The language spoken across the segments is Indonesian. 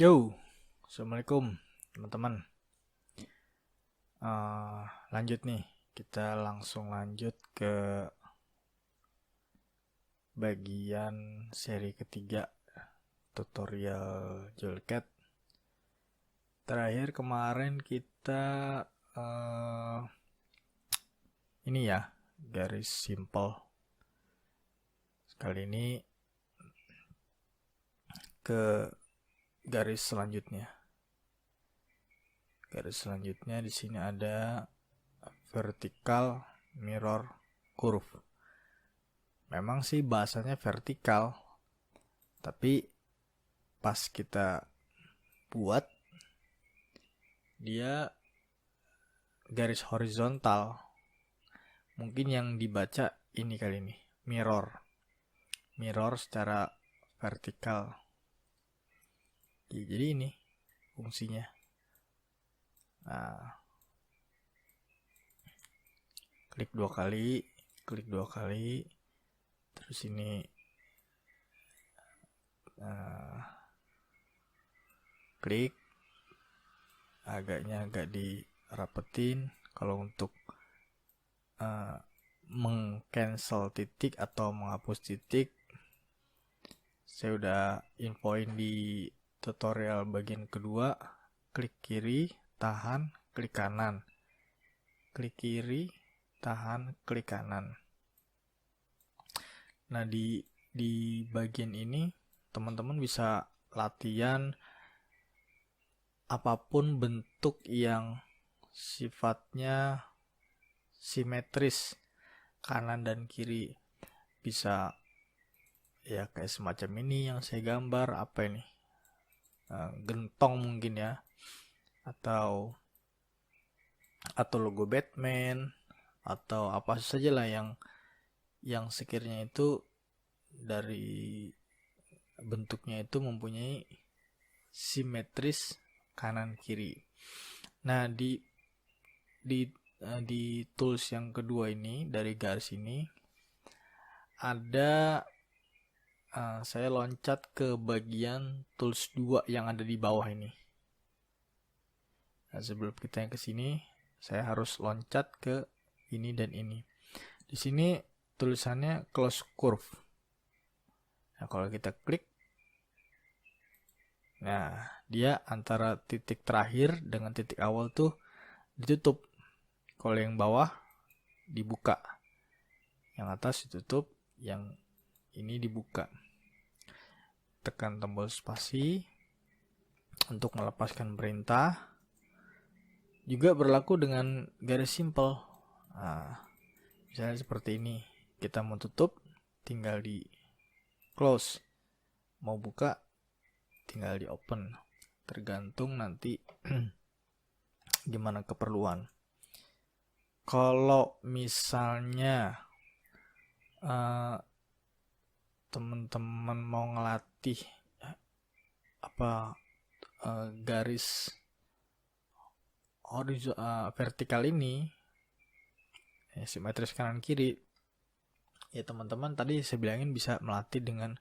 Yo, assalamualaikum teman-teman. Lanjut nih, kita langsung lanjut ke bagian seri ketiga tutorial Julcat. Terakhir kemarin kita ini ya, garis simple. Kali ini ke garis selanjutnya. Garis selanjutnya di sini ada vertical mirror curve. Memang sih bahasanya vertikal, tapi pas kita buat dia garis horizontal. Mungkin yang dibaca ini kali ini, mirror secara vertikal. Jadi ini fungsinya. Nah, klik dua kali, terus ini klik, agak dirapetin. Kalau untuk meng-cancel titik atau menghapus titik, saya udah infoin di tutorial bagian kedua. Klik kiri, tahan, klik kanan, klik kiri, tahan, klik kanan. Nah, di bagian ini teman-teman bisa latihan apapun bentuk yang sifatnya simetris kanan dan kiri. Bisa ya kayak semacam ini yang saya gambar, apa ini, gentong mungkin ya, atau logo Batman, atau apa saja lah yang sekiranya itu dari bentuknya itu mempunyai simetris kanan kiri. Nah, di tools yang kedua ini, dari garis ini ada saya loncat ke bagian tools 2 yang ada di bawah ini. Nah, sebelum kita yang ke sini, saya harus loncat ke ini dan ini. Di sini tulisannya close curve. Nah, kalau kita klik, nah dia antara titik terakhir dengan titik awal tuh ditutup. Kalau yang bawah dibuka, yang atas ditutup, yang ini dibuka. Tekan tombol spasi untuk melepaskan perintah. Juga berlaku dengan garis simple. Nah, misalnya seperti ini, kita mau tutup tinggal di close, mau buka tinggal di open, tergantung nanti gimana keperluan. Kalau misalnya teman-teman mau ngelatih garis vertikal ini, simetris kanan kiri, ya teman-teman tadi saya bilangin bisa melatih dengan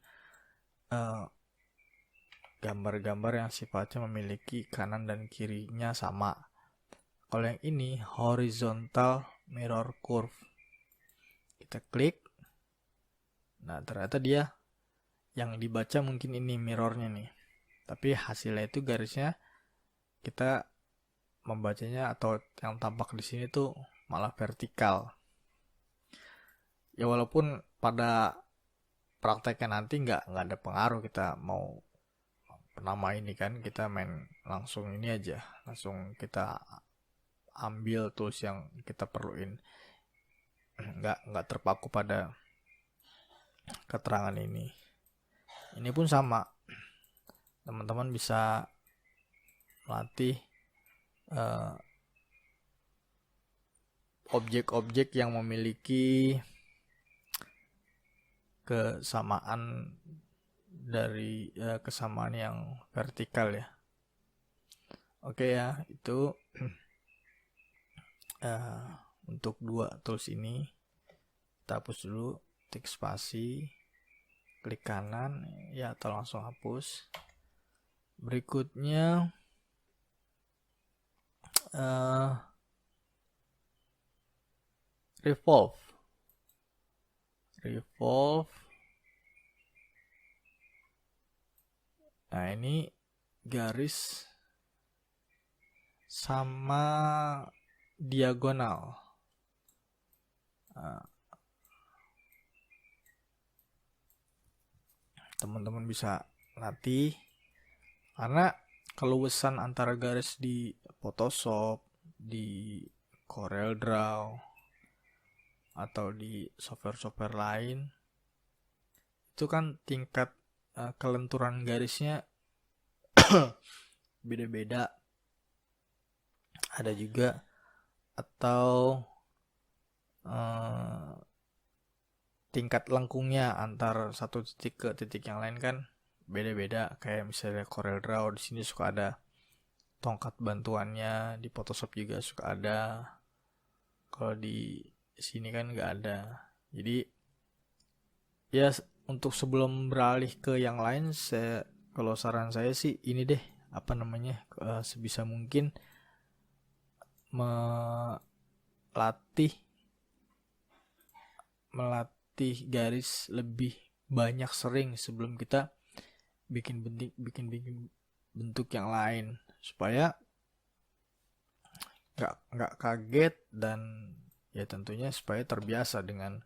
gambar-gambar yang sifatnya memiliki kanan dan kirinya sama. Kalau yang ini horizontal mirror curve, kita klik. Nah, ternyata dia yang dibaca mungkin ini mirrornya nih, tapi hasilnya itu garisnya kita membacanya atau yang tampak di sini tuh malah vertikal. Ya walaupun pada prakteknya nanti nggak ada pengaruh kita mau nama ini kan, kita main langsung ini aja, langsung kita ambil tools yang kita perluin, nggak terpaku pada keterangan ini. Ini pun sama, teman-teman bisa latih objek-objek yang memiliki kesamaan dari kesamaan yang vertikal ya. Oke ya, itu untuk dua tools ini. Kita hapus dulu, tik spasi, klik kanan ya, atau langsung hapus. Berikutnya revolve. Nah, ini garis sama diagonal. Teman-teman bisa latih, karena keluasan antara garis di Photoshop, di CorelDRAW, atau di software-software lain, itu kan tingkat kelenturan garisnya beda-beda. Ada juga atau tingkat lengkungnya antar satu titik ke titik yang lain kan beda-beda. Kayak misalnya CorelDRAW di sini suka ada tongkat bantuannya, di Photoshop juga suka ada. Kalau di sini kan nggak ada. Jadi ya untuk sebelum beralih ke yang lain, kalau saran saya sih ini deh, sebisa mungkin melatih garis lebih banyak sering sebelum kita bikin bentuk yang lain, supaya nggak kaget, dan ya tentunya supaya terbiasa dengan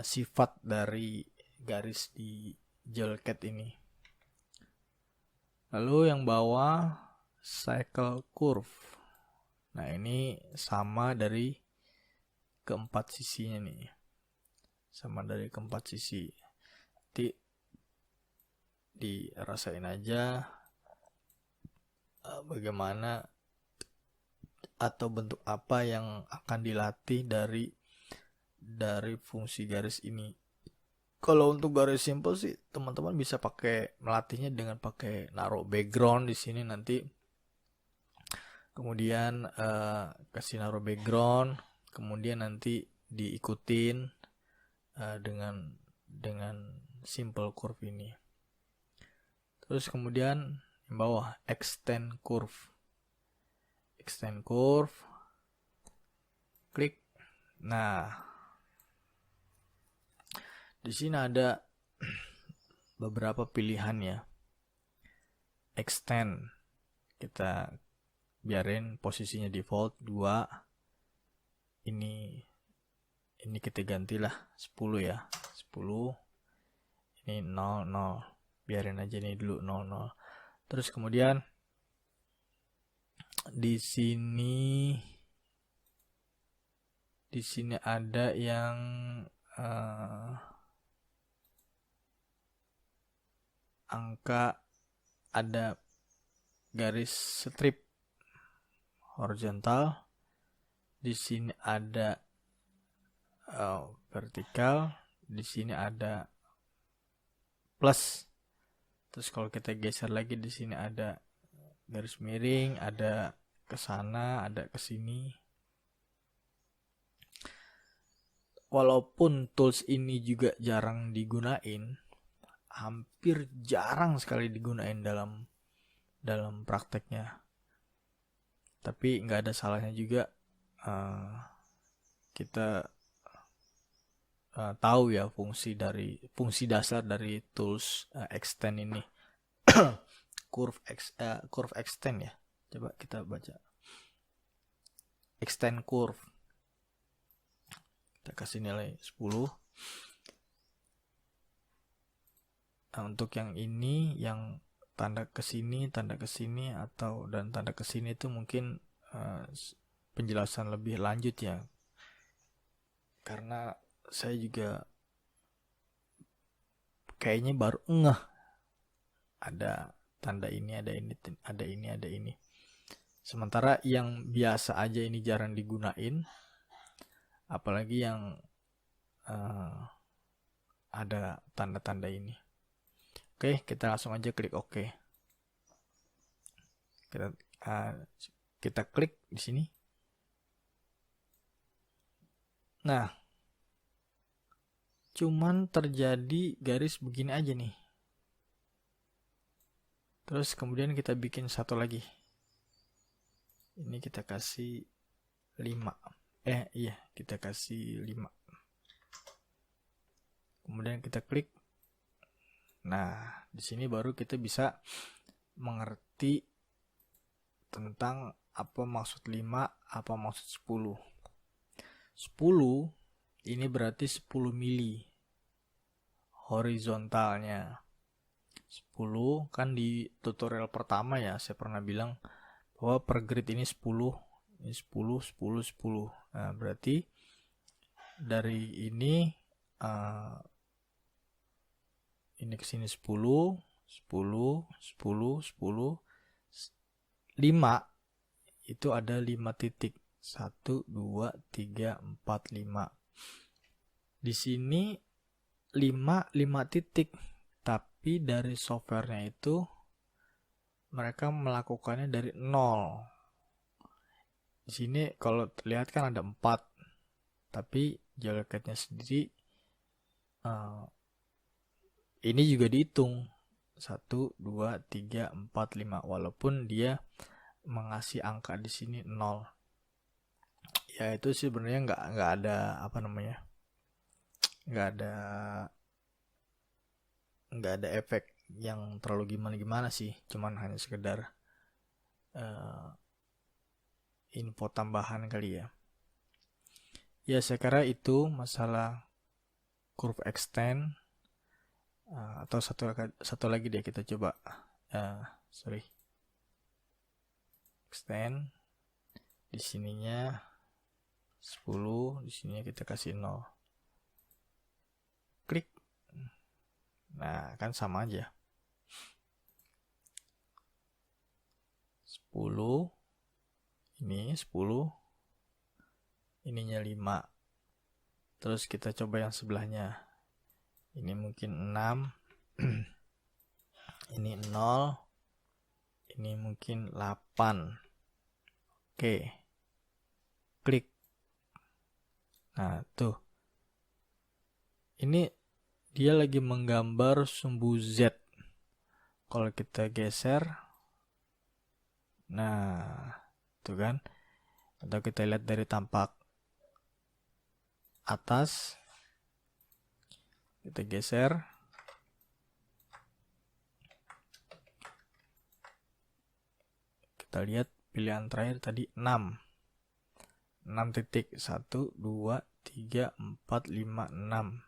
sifat dari garis di Gelcat ini. Lalu yang bawah cycle curve. Nah, ini sama dari keempat sisinya nih. Nanti dirasain aja bagaimana atau bentuk apa yang akan dilatih dari fungsi garis ini. Kalau untuk garis simple sih teman-teman bisa melatihnya dengan pakai naruh background di sini nanti. Kemudian kasih naruh background, kemudian nanti diikutin dengan simple curve ini. Terus kemudian yang bawah extend curve, klik. Nah, di sini ada beberapa pilihan ya. Extend, kita biarin posisinya default 2. Ini kita gantilah 10 ya. 10. Ini 00. Biarin aja nih dulu 00. Terus kemudian di sini ada yang angka, ada garis strip horizontal, di sini ada vertikal, di sini ada plus. Terus kalau kita geser lagi, di sini ada garis miring, ada ke sana, ada ke sini. Walaupun tools ini juga jarang digunain, hampir jarang sekali digunain dalam prakteknya. Tapi nggak ada salahnya juga kita tahu ya fungsi dasar dari tools extend ini. curve extend ya. Coba kita baca. Extend curve. Kita kasih nilai 10. Nah, untuk yang ini, yang tanda ke sini atau dan tanda ke sini itu mungkin penjelasan lebih lanjut ya. Karena saya juga kayaknya baru ngeh ada tanda ini, ada ini. Sementara yang biasa aja ini jarang digunain, apalagi yang ada tanda-tanda ini. Oke, kita langsung aja klik OK. Kita klik di sini. Nah, cuman terjadi garis begini aja nih. Terus kemudian kita bikin satu lagi. Ini kita kasih 5. Kita kasih 5. Kemudian kita klik. Nah, di sini baru kita bisa mengerti tentang apa maksud 5, apa maksud 10. 10 ini berarti 10 mili horizontalnya. 10 kan di tutorial pertama ya saya pernah bilang bahwa per grid ini 10, ini 10, 10, 10. Nah, berarti dari ini ke sini 10, 10, 10, 10, 5 itu ada 5 titik. 1, 2, 3, 4, 5. Di sini 5 titik. Tapi dari softwarenya itu mereka melakukannya dari 0. Di sini kalau terlihat kan ada 4. Tapi JavaScript-nya sendiri ini juga dihitung 1, 2, 3, 4, 5 walaupun dia mengasih angka di sini 0. Ya itu sih sebenarnya nggak ada nggak ada efek yang terlalu gimana sih, cuman hanya sekedar info tambahan kali ya. Ya saya kira itu masalah curve extend. Atau satu lagi deh kita coba extend. Di sininya 10, di sininya kita kasih 0. Klik. Nah, kan sama aja. 10 ini 10, ininya 5. Terus kita coba yang sebelahnya. Ini mungkin 6. Ini 0. Ini mungkin 8. Oke. Klik. Nah, tuh. Ini dia lagi menggambar sumbu Z. Kalau kita geser. Nah, tuh kan. Atau kita lihat dari tampak atas. Kita geser. Kita lihat pilihan terakhir tadi 6. 6 titik. 1, 2, 3, 4, 5, 6.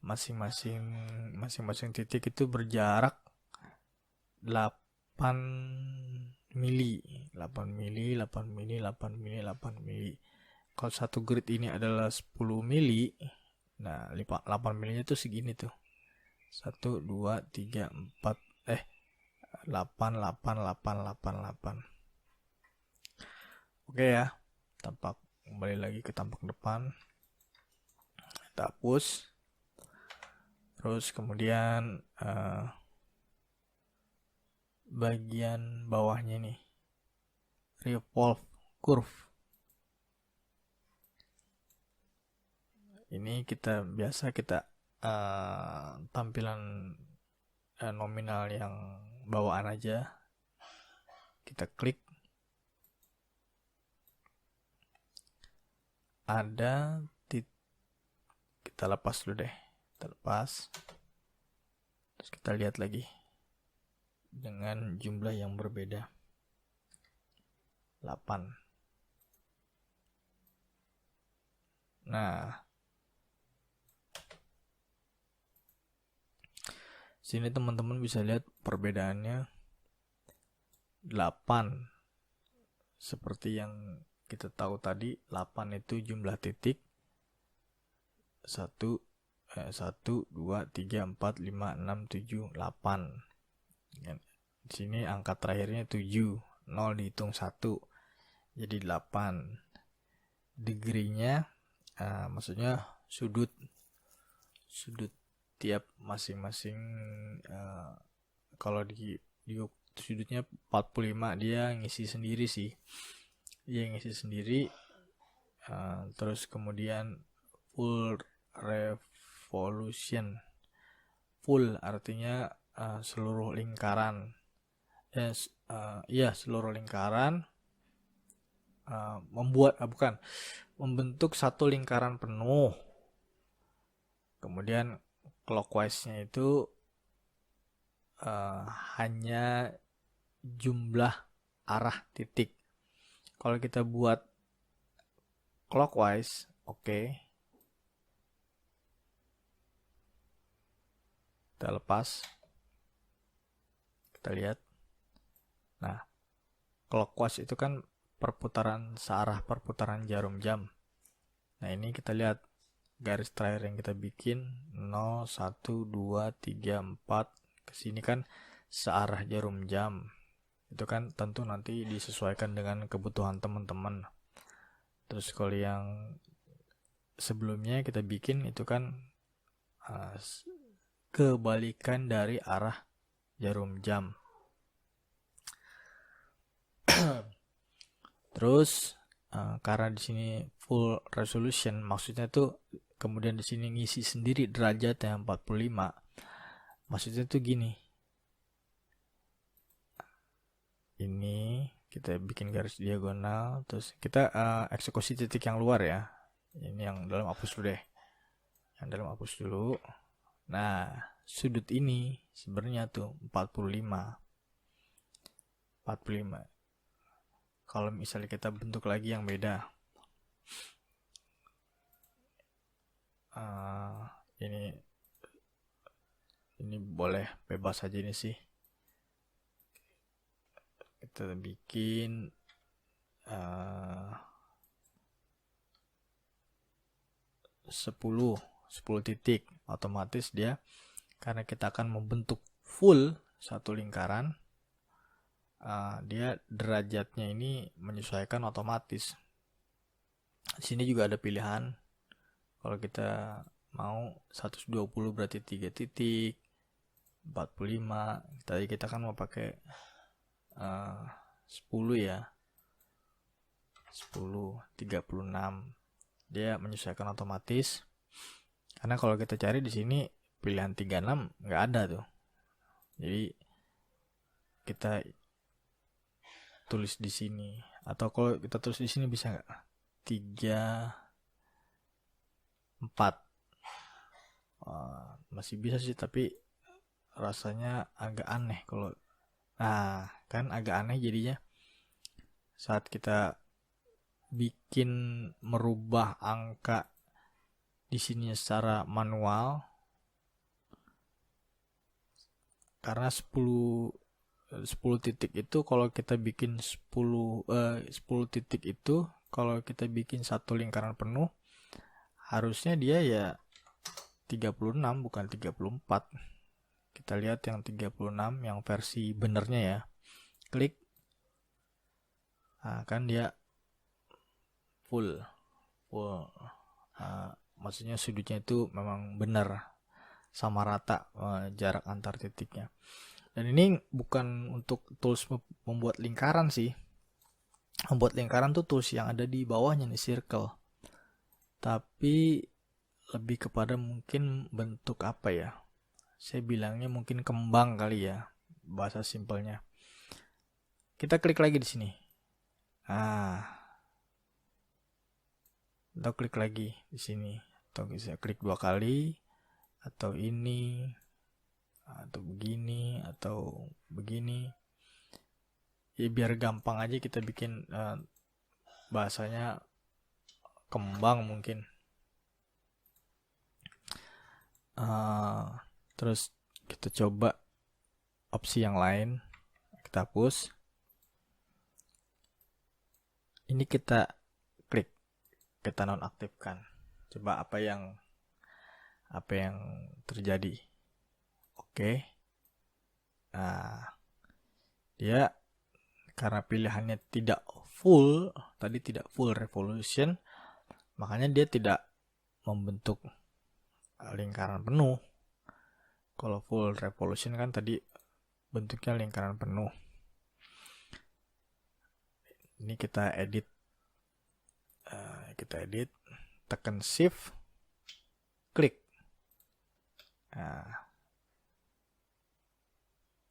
Masing-masing titik itu berjarak 8 mili. 8 mili, 8 mili, 8 mili, 8 mili. Kalau satu grid ini adalah 10 mili, nah 8 milinya itu segini tuh. 1, 2, 3, 4, 8, 8, 8, 8, 8. Oke ya, kembali lagi ke tampak depan. Kita hapus. Terus kemudian bagian bawahnya nih, revolve curve. Ini kita tampilan nominal yang bawaan aja. Kita klik. Ada kita lepas dulu deh. Kita lepas. Terus kita lihat lagi dengan jumlah yang berbeda. 8. Nah, sini teman-teman bisa lihat perbedaannya 8. Seperti yang kita tahu tadi, 8 itu jumlah titik. 1, 2, 3, 4, 5, 6, 7, 8. Di sini angka terakhirnya 7. 0 dihitung 1. Jadi 8. Degree-nya maksudnya sudut tiap masing-masing, kalau di sudutnya 45, dia ngisi sendiri sih. Terus kemudian full revolution. Full artinya seluruh lingkaran. ya seluruh lingkaran membentuk satu lingkaran penuh. Kemudian clockwise-nya itu hanya jumlah arah titik. Kalau kita buat clockwise, oke. Kita lepas. Kita lihat. Nah, clockwise itu kan searah perputaran jarum jam. Nah, ini kita lihat garis terakhir yang kita bikin 0, 1, 2, 3, 4 kesini kan searah jarum jam. Itu kan tentu nanti disesuaikan dengan kebutuhan teman-teman. Terus kalau yang sebelumnya kita bikin itu kan kebalikan dari arah jarum jam. Terus karena di sini full resolution, maksudnya tuh kemudian di sini ngisi sendiri derajatnya 45. Maksudnya tuh gini. Ini kita bikin garis diagonal, terus kita eksekusi titik yang luar ya. Ini yang dalam hapus dulu deh. Yang dalam hapus dulu. Nah, sudut ini sebenarnya tuh 45. Kalau misalnya kita bentuk lagi yang beda, ini boleh bebas aja ini sih. Kita bikin 10 titik, otomatis dia karena kita akan membentuk full satu lingkaran. Dia derajatnya ini menyesuaikan otomatis. Di sini juga ada pilihan. Kalau kita mau 120 berarti 3 titik, 45. Tadi kita kan mau pakai 10 ya. 10, 36. Dia menyesuaikan otomatis. Karena kalau kita cari di sini pilihan 36 nggak ada tuh. Jadi kita tulis di sini, atau kalau kita tulis di sini bisa nggak 3, 4 masih bisa sih, tapi rasanya agak aneh kalau kan agak aneh jadinya saat kita bikin merubah angka di sini secara manual, karena 10 titik itu kalau kita bikin 10 titik itu kalau kita bikin satu lingkaran penuh harusnya dia ya 36 bukan 34. Kita lihat yang 36 yang versi benernya ya. Klik. Nah, kan dia full. Maksudnya sudutnya itu memang benar sama rata jarak antar titiknya. Dan ini bukan untuk tools membuat lingkaran sih. Membuat lingkaran tuh tools yang ada di bawahnya nih, circle. Tapi lebih kepada mungkin bentuk apa ya? Saya bilangnya mungkin kembang kali ya, bahasa simpelnya. Kita klik lagi di sini. Atau klik lagi di sini. Atau bisa klik 2 kali. Atau ini. Atau begini, atau begini. Ya biar gampang aja kita bikin bahasanya kembang mungkin. Terus kita coba opsi yang lain, kita hapus. Ini kita klik, kita nonaktifkan. Coba apa yang terjadi. Oke. Nah, dia karena pilihannya tidak full, tadi tidak full revolution, makanya dia tidak membentuk lingkaran penuh. Kalau full revolution kan tadi bentuknya lingkaran penuh. Ini kita edit, tekan shift, klik.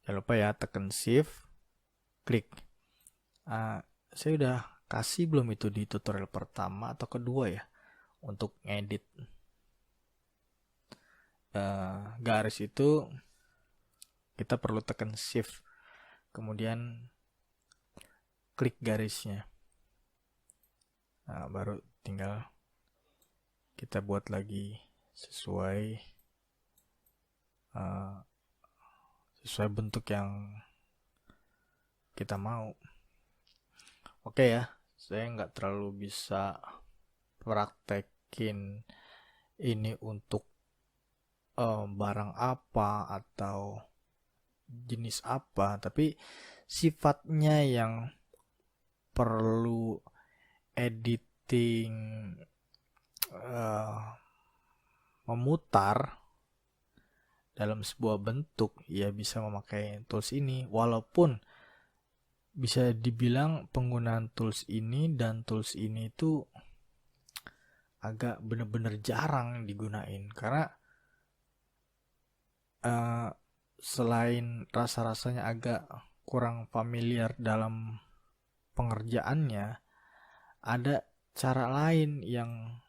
Jangan lupa ya, tekan shift, klik. Saya udah kasih belum itu di tutorial pertama atau kedua ya, untuk ngedit garis itu kita perlu tekan shift, kemudian klik garisnya. Nah, baru tinggal kita buat lagi sesuai bentuk yang kita mau. Oke ya, saya nggak terlalu bisa praktekin ini untuk barang apa atau jenis apa, tapi sifatnya yang perlu editing memutar dalam sebuah bentuk, ya bisa memakai tools ini. Walaupun bisa dibilang penggunaan tools ini dan tools ini itu agak bener-bener jarang digunain, karena selain rasa-rasanya agak kurang familiar dalam pengerjaannya, ada cara lain yang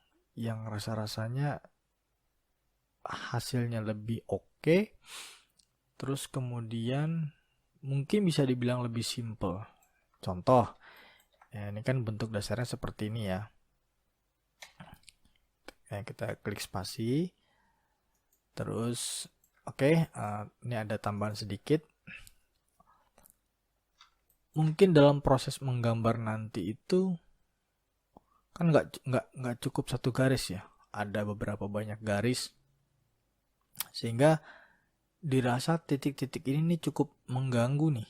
rasa-rasanya hasilnya lebih oke, terus kemudian mungkin bisa dibilang lebih simple. Contoh, ya ini kan bentuk dasarnya seperti ini ya. Kita klik spasi, terus ini ada tambahan sedikit. Mungkin dalam proses menggambar nanti itu kan nggak cukup satu garis ya, ada beberapa banyak garis, sehingga dirasa titik-titik ini nih cukup mengganggu nih.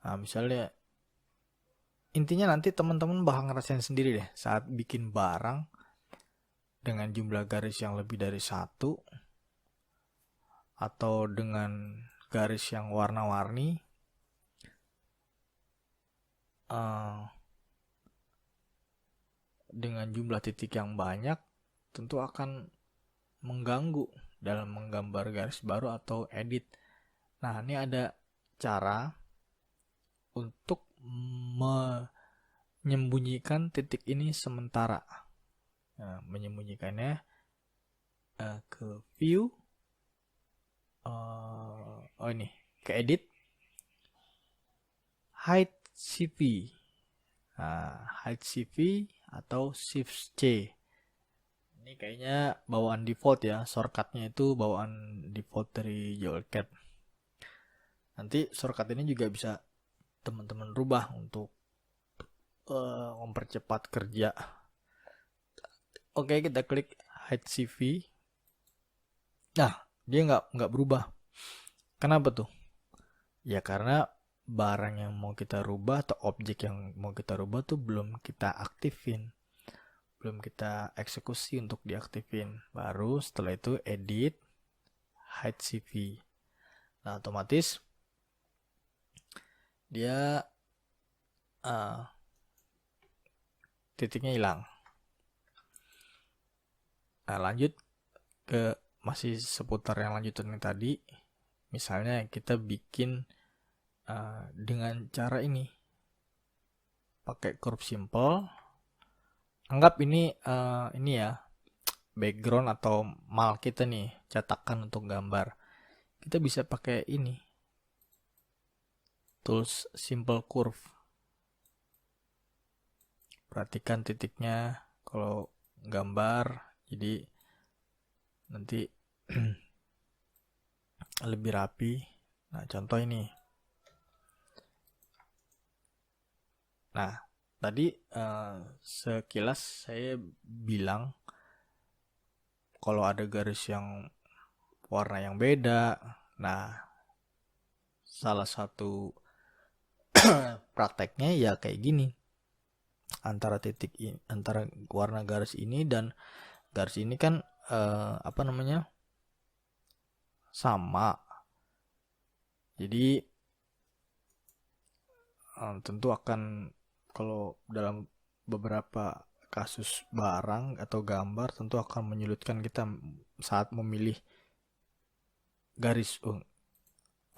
Nah, misalnya intinya nanti teman-teman bakal ngerasain sendiri deh saat bikin barang dengan jumlah garis yang lebih dari satu atau dengan garis yang warna-warni. Dengan jumlah titik yang banyak tentu akan mengganggu dalam menggambar garis baru atau edit. Nah, ini ada cara untuk menyembunyikan titik ini sementara. Nah, menyembunyikannya ke view, ini ke edit, hide CV. Hide CV atau Shift C. Ini kayaknya bawaan default ya, shortcutnya itu bawaan default dari JOLCAT. Nanti shortcut ini juga bisa teman-teman rubah untuk mempercepat kerja. Oke, kita klik hide CV. Nah, dia nggak berubah. Kenapa tuh? Ya karena barang yang mau kita rubah atau objek yang mau kita rubah tuh belum kita aktifin, belum kita eksekusi untuk diaktifin. Baru setelah itu edit, hide CV. Nah, otomatis dia titiknya hilang. Nah, lanjut ke masih seputar yang lanjutan yang tadi. Misalnya kita bikin dengan cara ini, pakai curve simple. Anggap ini ya background atau mal kita nih, cetakan untuk gambar. Kita bisa pakai ini, tools simple curve. Perhatikan titiknya kalau gambar, jadi nanti lebih rapi. Nah, contoh ini. Nah, tadi sekilas saya bilang kalau ada garis yang warna yang beda. Nah, salah satu prakteknya ya kayak gini. Antara warna garis ini dan garis ini kan sama. Jadi tentu akan, kalau dalam beberapa kasus barang atau gambar, tentu akan menyulitkan kita saat memilih garis.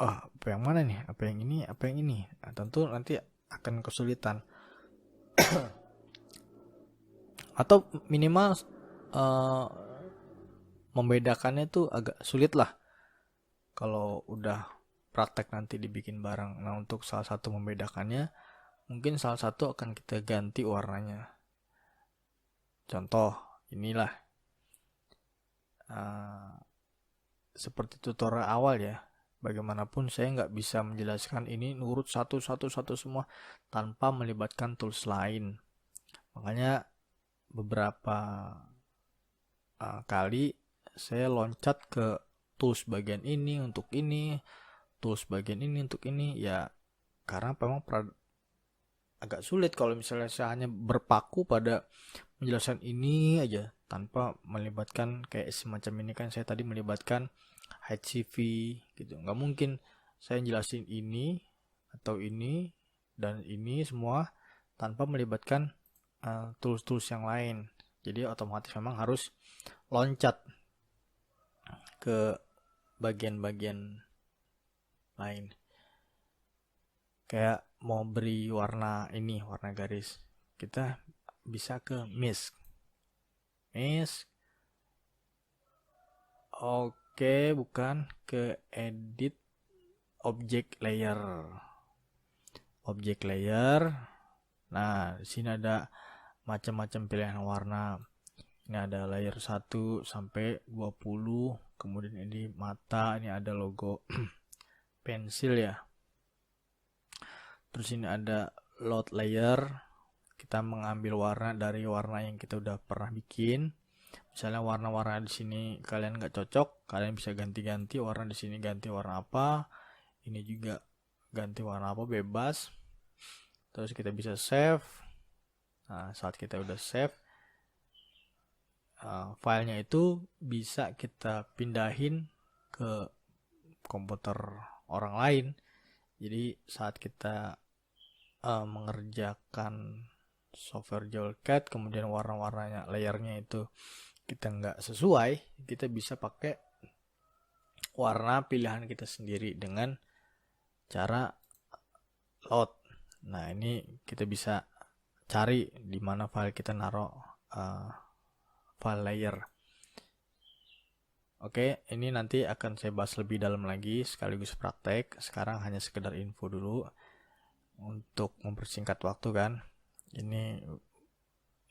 oh apa yang mana nih, apa yang ini, apa yang ini. Nah, tentu nanti akan kesulitan atau minimal uh, membedakannya tuh agak sulit lah kalau udah praktek nanti dibikin bareng. Nah, untuk salah satu membedakannya, mungkin salah satu akan kita ganti warnanya. Contoh, inilah seperti tutorial awal ya. Bagaimanapun saya nggak bisa menjelaskan ini nurut satu semua tanpa melibatkan tools lain. Makanya beberapa kali saya loncat ke tools bagian ini untuk ini, tools bagian ini untuk ini, ya karena memang agak sulit kalau misalnya saya hanya berpaku pada menjelaskan ini aja tanpa melibatkan kayak semacam ini kan. Saya tadi melibatkan HCV gitu, nggak mungkin saya jelasin ini atau ini dan ini semua tanpa melibatkan tools-tools yang lain. Jadi otomatis memang harus loncat ke bagian-bagian lain. Kayak mau beri warna ini, warna garis, kita bisa ke mask. Oke, bukan ke edit object layer. Object layer. Nah, di sini ada macam-macam pilihan warna. Ini ada layer 1 sampai 20. Kemudian ini mata, ini ada logo pensil ya. Terus ini ada load layer. Kita mengambil warna dari warna yang kita udah pernah bikin. Misalnya warna-warna di sini kalian nggak cocok, kalian bisa ganti-ganti warna di sini, ganti warna apa. Ini juga ganti warna apa, bebas. Terus kita bisa save. Nah, saat kita udah save, filenya itu bisa kita pindahin ke komputer orang lain. Jadi saat kita mengerjakan software JAWLCAD, kemudian warna-warnanya, layernya itu kita nggak sesuai, kita bisa pakai warna pilihan kita sendiri dengan cara load. Nah, ini kita bisa cari di mana file kita naruh file layer. Oke, ini nanti akan saya bahas lebih dalam lagi sekaligus praktek. Sekarang hanya sekedar info dulu untuk mempersingkat waktu kan.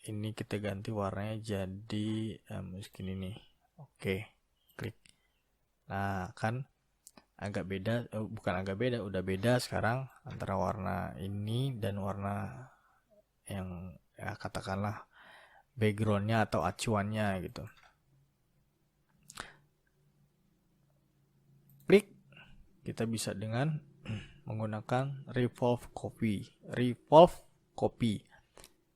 Ini kita ganti warnanya jadi mungkin ini. Oke, klik. Nah, kan agak beda, bukan agak beda, udah beda sekarang antara warna ini dan warna yang ya katakanlah backgroundnya atau acuannya gitu. Klik, kita bisa dengan menggunakan revolve copy.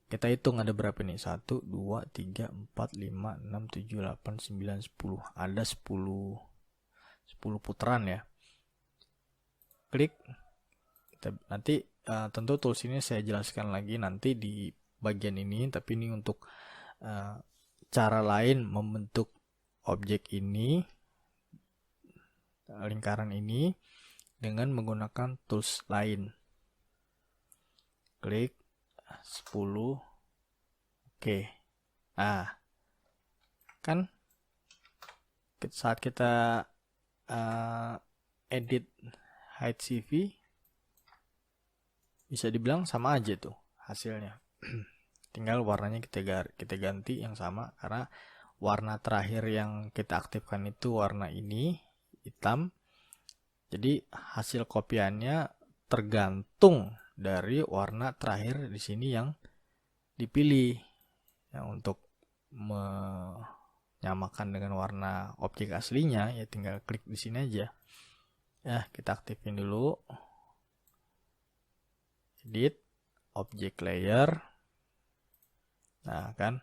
Kita hitung ada berapa nih? 1, 2, 3, 4, 5, 6, 7, 8, 9, 10. Ada 10 putaran ya. Klik. Nanti tentu tools ini saya jelaskan lagi nanti di bagian ini. Tapi ini untuk cara lain membentuk objek ini, lingkaran ini, dengan menggunakan tools lain. Klik 10. Oke. Nah, kan saat kita edit height CV bisa dibilang sama aja tuh hasilnya. Tinggal warnanya kita ganti yang sama, karena warna terakhir yang kita aktifkan itu warna ini, hitam. Jadi hasil kopiannya tergantung dari warna terakhir di sini yang dipilih. Ya, untuk menyamakan dengan warna objek aslinya ya tinggal klik di sini aja. Ya, kita aktifin dulu. Edit object layer. Nah, kan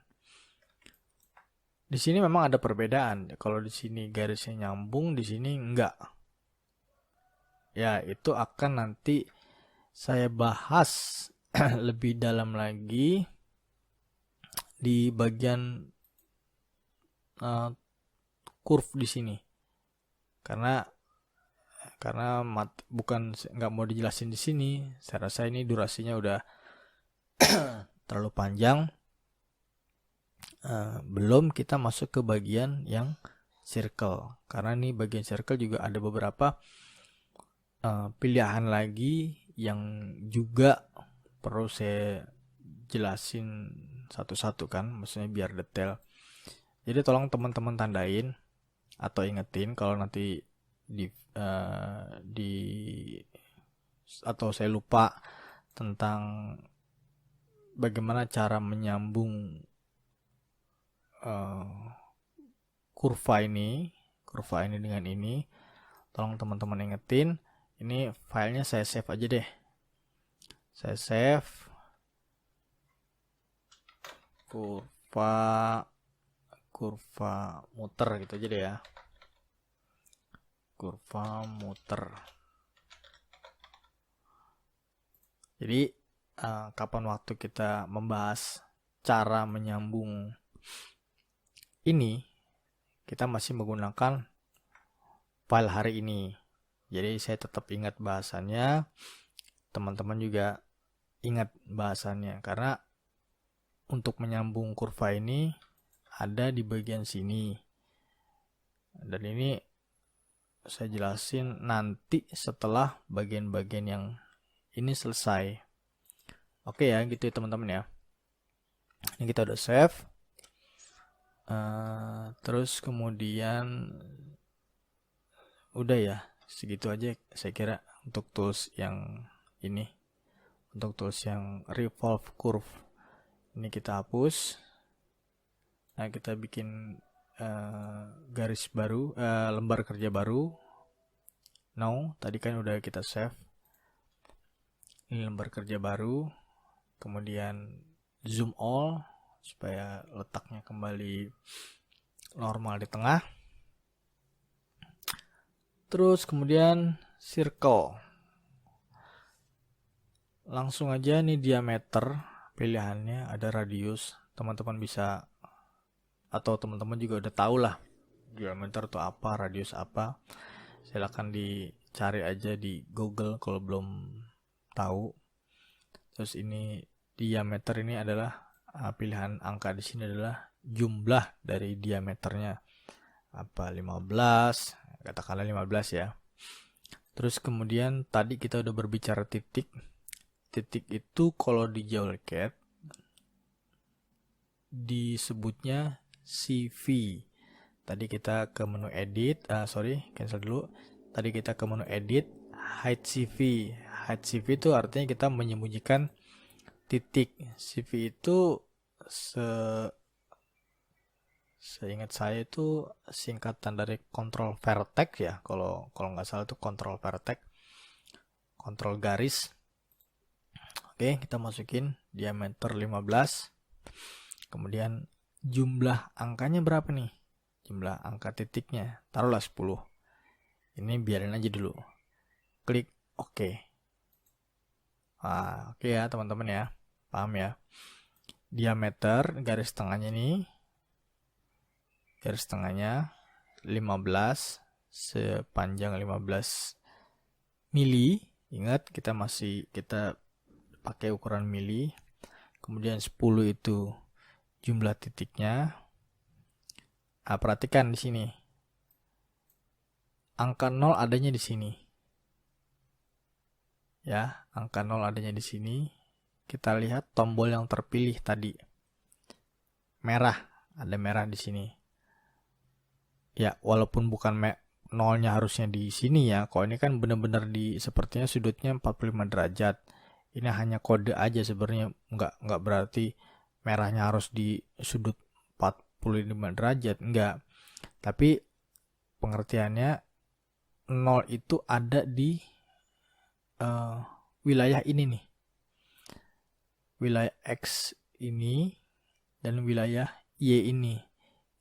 di sini memang ada perbedaan. Kalau di sini garisnya nyambung, di sini enggak. Ya, itu akan nanti saya bahas lebih dalam lagi di bagian curve di sini. Karena karena bukan nggak mau dijelasin di sini. Saya rasa ini durasinya udah terlalu panjang. Belum kita masuk ke bagian yang circle, karena nih bagian circle juga ada beberapa pilihan lagi yang juga perlu saya jelasin satu-satu kan, maksudnya biar detail. Jadi tolong teman-teman tandain atau ingetin kalau nanti di atau saya lupa tentang bagaimana cara menyambung kurva ini dengan ini. Tolong teman-teman ingetin. Ini filenya saya save aja deh. Saya save kurva muter gitu aja deh ya. Kurva muter. Jadi kapan waktu kita membahas cara menyambung ini, kita masih menggunakan file hari ini. Jadi saya tetap ingat bahasannya, teman-teman juga ingat bahasannya, karena untuk menyambung kurva ini ada di bagian sini, dan ini saya jelasin nanti setelah bagian-bagian yang ini selesai. Oke ya, gitu ya teman-teman ya. Ini kita udah save. Terus kemudian udah ya, segitu aja saya kira untuk tools yang ini. Untuk tools yang revolve curve ini kita hapus. Nah, kita bikin garis baru, lembar kerja baru. Now, tadi kan udah kita save. Ini lembar kerja baru. Kemudian zoom all supaya letaknya kembali normal di tengah. Terus kemudian circle. Langsung aja nih diameter pilihannya, ada radius. Teman-teman bisa, atau teman-teman juga udah tahu lah diameter itu apa, radius apa. Silakan dicari aja di Google kalau belum tahu. Terus ini diameter ini adalah pilihan angka di sini adalah jumlah dari diameternya. Apa 15, katakanlah 15 ya. Terus kemudian tadi kita udah berbicara titik. Titik itu kalau di JAWLCAT disebutnya CV. Tadi kita ke menu edit, cancel dulu. Tadi kita ke menu edit, hide CV. Hide CV itu artinya kita menyembunyikan titik. CV itu seingat saya itu singkatan dari control vertex ya. Kalau nggak salah itu control vertex, kontrol garis. Oke, kita masukin diameter 15. Kemudian jumlah angkanya berapa nih? Jumlah angka titiknya, taruhlah 10. Ini biarin aja dulu. Klik OK. Oke ya teman-teman ya. Paham ya? Diameter garis tengahnya nih. Garis tengahnya 15, sepanjang 15 mili. Ingat kita pakai ukuran mili. Kemudian 10 itu jumlah titiknya. Perhatikan di sini. Angka 0 adanya di sini. Ya, angka 0 adanya di sini. Kita lihat tombol yang terpilih tadi. Merah, ada merah di sini. Ya, walaupun bukan nolnya harusnya di sini ya. Kalau ini kan benar-benar sepertinya sudutnya 45 derajat. Ini hanya kode aja sebenarnya, nggak berarti merahnya harus di sudut 45 derajat, enggak. Tapi pengertiannya 0 itu ada di wilayah ini nih. Wilayah X ini dan wilayah Y ini.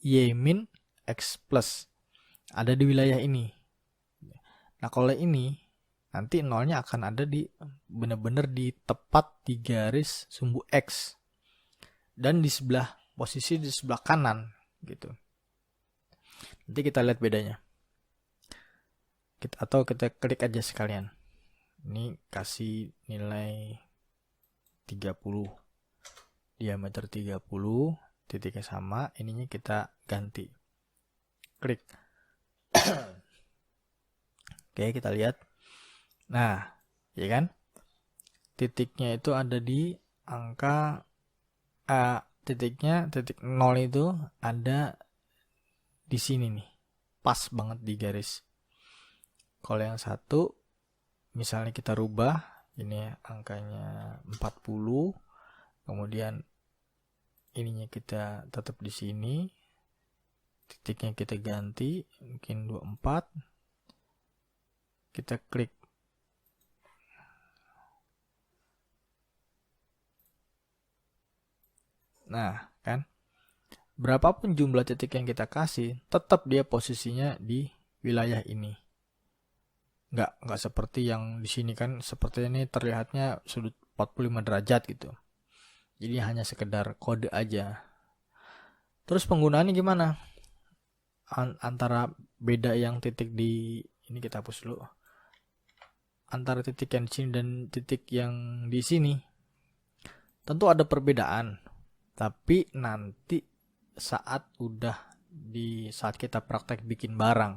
Y min X plus ada di wilayah ini. Nah, kalau ini nanti nolnya akan ada di benar-benar di tepat di garis sumbu X dan di posisi di sebelah kanan gitu. Nanti kita lihat bedanya. atau kita klik aja sekalian. Ini kasih nilai 30, diameter 30, titiknya sama, ininya kita ganti, klik. Oke, kita lihat. Nah, ya kan, titiknya itu ada di angka titiknya, titik 0 itu ada di sini nih, pas banget di garis. Kalau yang satu misalnya kita rubah, ini angkanya 40, kemudian ininya kita tetap di sini, titiknya kita ganti mungkin 24, kita klik. Nah, kan, berapapun jumlah titik yang kita kasih, tetap dia posisinya di wilayah ini. Nggak seperti yang di sini kan, seperti ini terlihatnya sudut 45 derajat gitu. Jadi hanya sekedar kode aja. Terus penggunaannya gimana? Antara beda yang titik di ini, kita hapus dulu. Antara titik yang di sini dan titik yang di sini, tentu ada perbedaan. Tapi nanti saat kita praktek bikin barang,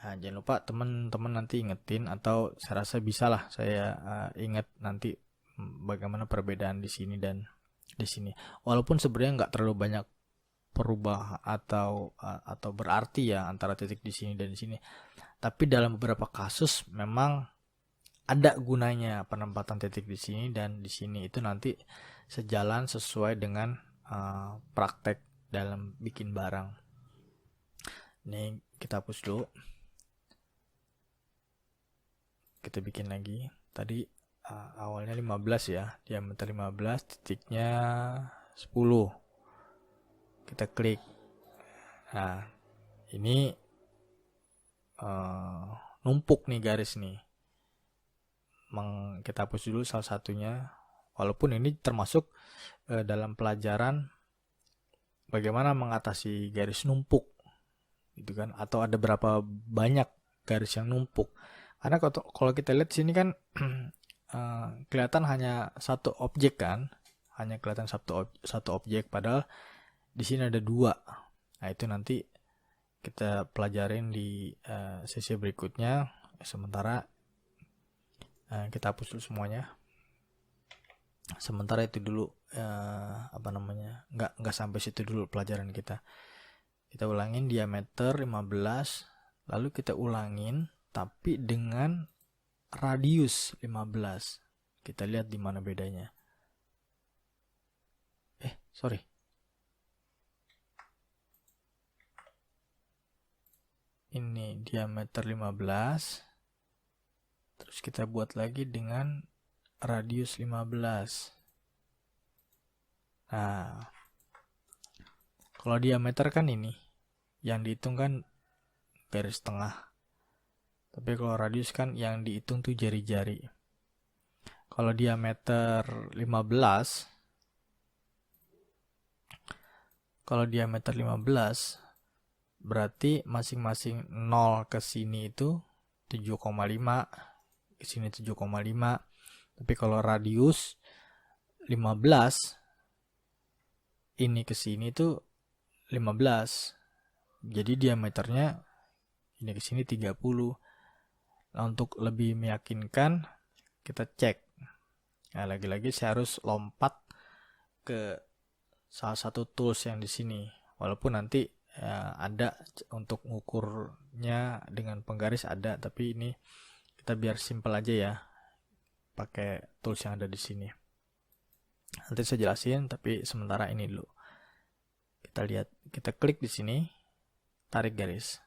nah, jangan lupa teman-teman nanti ingetin, atau saya rasa bisa lah saya ingat nanti bagaimana perbedaan di sini dan di sini. Walaupun sebenarnya nggak terlalu banyak perubah atau berarti ya antara titik di sini dan di sini. Tapi dalam beberapa kasus memang ada gunanya penempatan titik di sini dan di sini, itu nanti sejalan sesuai dengan praktek dalam bikin barang. Ini kita hapus dulu. Kita bikin lagi. Tadi awalnya 15 ya, diameter 15, titiknya 10. Kita klik. Nah, ini numpuk nih garis nih. Kita hapus dulu salah satunya. Walaupun ini termasuk dalam pelajaran bagaimana mengatasi garis numpuk, gitu kan? Atau ada berapa banyak garis yang numpuk? Karena kalau kita lihat sini kan kelihatan hanya satu objek kan, hanya kelihatan satu objek, padahal di sini ada 2. Nah, itu nanti kita pelajarin di sesi berikutnya. Sementara kita hapus dulu semuanya. Sementara itu dulu nggak sampai situ dulu pelajaran kita. Kita ulangin diameter 15, lalu kita ulangin tapi dengan radius 15. Kita lihat di mana bedanya. Sorry. Ini diameter 15. Terus kita buat lagi dengan radius 15. Nah, kalau diameter kan ini yang dihitung kan garis tengah. Tapi kalau radius kan yang dihitung tuh jari-jari. Kalau diameter 15, berarti masing-masing 0 ke sini itu 7,5, ke sini 7,5. Tapi kalau radius 15 ini ke sini itu 15. Jadi diameternya ini ke sini 30. Nah, untuk lebih meyakinkan kita cek. Nah, lagi-lagi saya harus lompat ke salah satu tools yang di sini. Walaupun nanti ada untuk ngukurnya dengan penggaris ada, tapi ini kita biar simple aja ya, pakai tools yang ada di sini. Nanti saya jelasin, tapi sementara ini dulu. Kita lihat, kita klik di sini, tarik garis.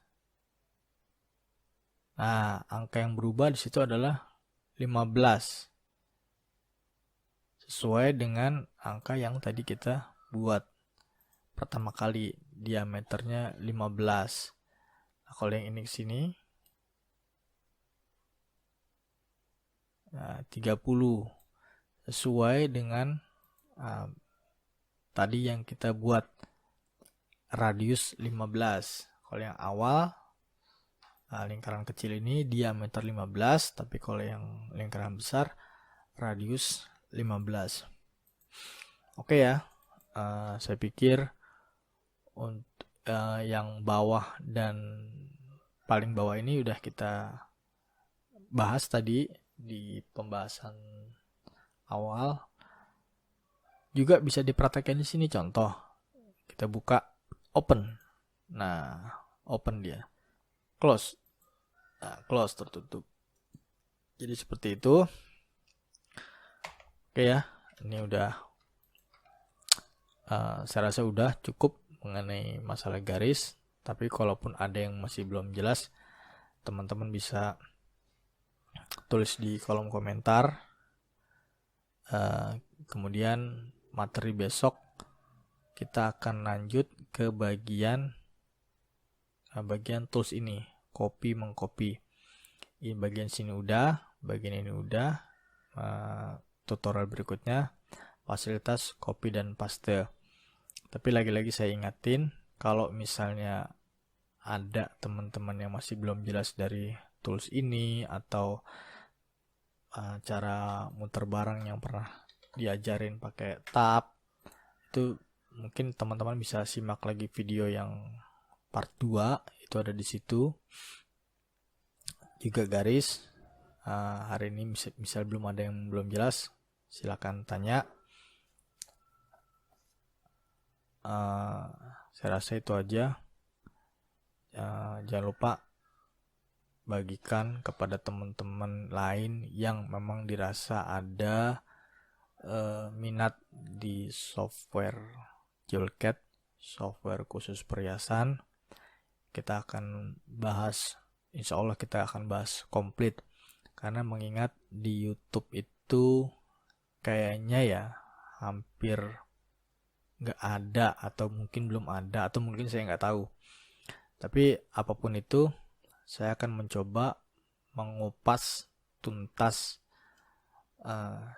Nah, angka yang berubah di situ adalah 15. Sesuai dengan angka yang tadi kita buat pertama kali, diameternya 15. Nah, kalau yang ini ke sini 30. Sesuai dengan tadi yang kita buat radius 15. Kalau yang awal lingkaran kecil ini diameter 15, tapi kalau yang lingkaran besar radius 15. Oke ya, saya pikir untuk yang bawah dan paling bawah ini udah kita bahas tadi di pembahasan awal. Juga bisa dipraktekkan di sini, contoh kita buka open. Nah, open dia. Close. Nah, close tertutup. Jadi seperti itu. Oke ya, ini udah saya rasa udah cukup mengenai masalah garis. Tapi kalaupun ada yang masih belum jelas, teman-teman bisa tulis di kolom komentar. Kemudian materi besok kita akan lanjut ke bagian tools ini, copy mengcopy. Ini bagian sini udah, bagian ini udah. Tutorial berikutnya fasilitas copy dan paste. Tapi lagi-lagi saya ingatin, kalau misalnya ada teman-teman yang masih belum jelas dari tools ini atau cara muter barang yang pernah diajarin pakai tab, itu mungkin teman-teman bisa simak lagi video yang part 2, itu ada di situ. Juga garis, hari ini misal belum ada yang belum jelas, silakan tanya. Saya rasa itu aja. Jangan lupa bagikan kepada teman-teman lain yang memang dirasa ada minat di software JewelCAD, software khusus perhiasan. Kita akan bahas, insya Allah kita akan bahas komplit, karena mengingat di YouTube itu kayaknya ya hampir nggak ada, atau mungkin belum ada, atau mungkin saya nggak tahu. Tapi apapun itu, saya akan mencoba mengupas tuntas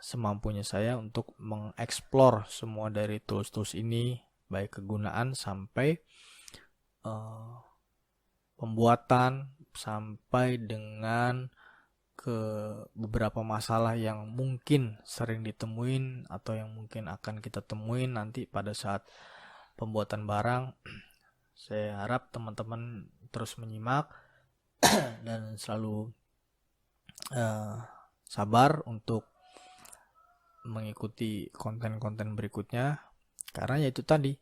semampunya saya untuk mengeksplor semua dari tools-tools ini, baik kegunaan sampai pembuatan, sampai dengan ke beberapa masalah yang mungkin sering ditemuin atau yang mungkin akan kita temuin nanti pada saat pembuatan barang. Saya harap teman-teman terus menyimak dan selalu sabar untuk mengikuti konten-konten berikutnya, karena ya itu tadi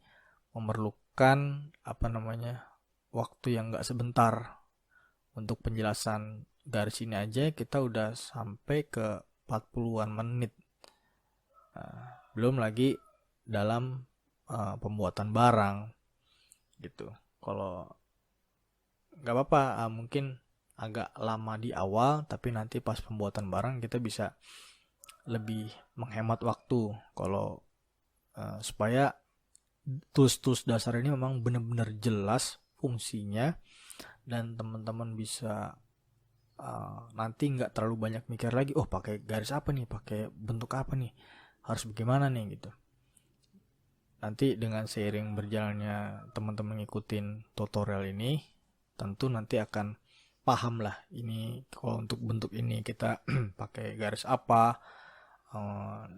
memerlukan waktu yang gak sebentar. Untuk penjelasan garis ini aja kita udah sampai ke 40-an menit, belum lagi dalam pembuatan barang gitu. Kalau gak apa-apa, mungkin agak lama di awal, tapi nanti pas pembuatan barang kita bisa lebih menghemat waktu. Kalau supaya tools-tools dasar ini memang benar-benar jelas fungsinya, dan teman-teman bisa nanti nggak terlalu banyak mikir lagi, oh pakai garis apa nih, pakai bentuk apa nih, harus bagaimana nih gitu. Nanti dengan seiring berjalannya teman-teman ngikutin tutorial ini, tentu nanti akan paham lah, ini kalau untuk bentuk ini kita pakai garis apa,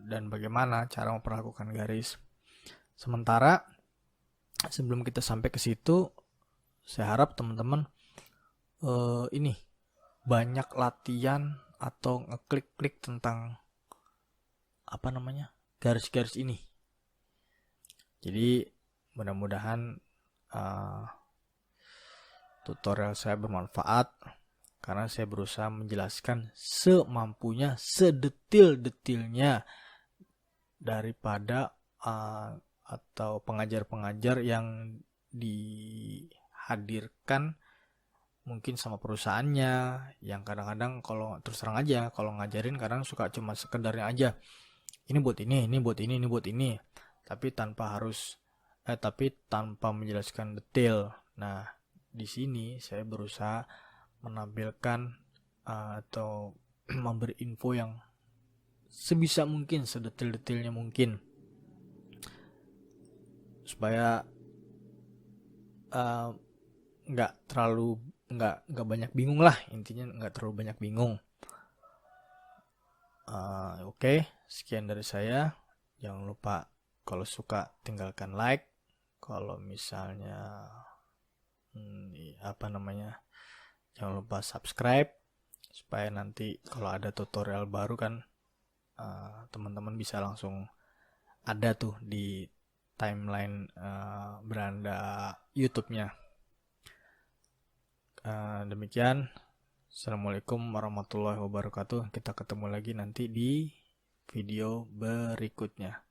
dan bagaimana cara memperlakukan garis. Sementara sebelum kita sampai ke situ, saya harap teman-teman ini banyak latihan atau ngeklik-klik tentang garis-garis ini. Jadi mudah-mudahan tutorial saya bermanfaat, karena saya berusaha menjelaskan semampunya, sedetil-detilnya daripada atau pengajar-pengajar yang dihadirkan mungkin sama perusahaannya, yang kadang-kadang kalau terus terang aja kalau ngajarin kadang suka cuma sekedarnya aja, ini buat ini, ini buat ini, ini buat ini, tapi tanpa menjelaskan detail. Nah, di sini saya berusaha menampilkan atau memberi info yang sebisa mungkin, sedetil-detilnya mungkin, supaya nggak terlalu nggak banyak bingung lah, intinya nggak terlalu banyak bingung. Oke, sekian dari saya. Jangan lupa kalau suka tinggalkan like, kalau misalnya jangan lupa subscribe supaya nanti kalau ada tutorial baru kan teman-teman bisa langsung ada tuh di timeline beranda YouTube-nya. Demikian. Assalamualaikum warahmatullahi wabarakatuh. Kita ketemu lagi nanti di video berikutnya.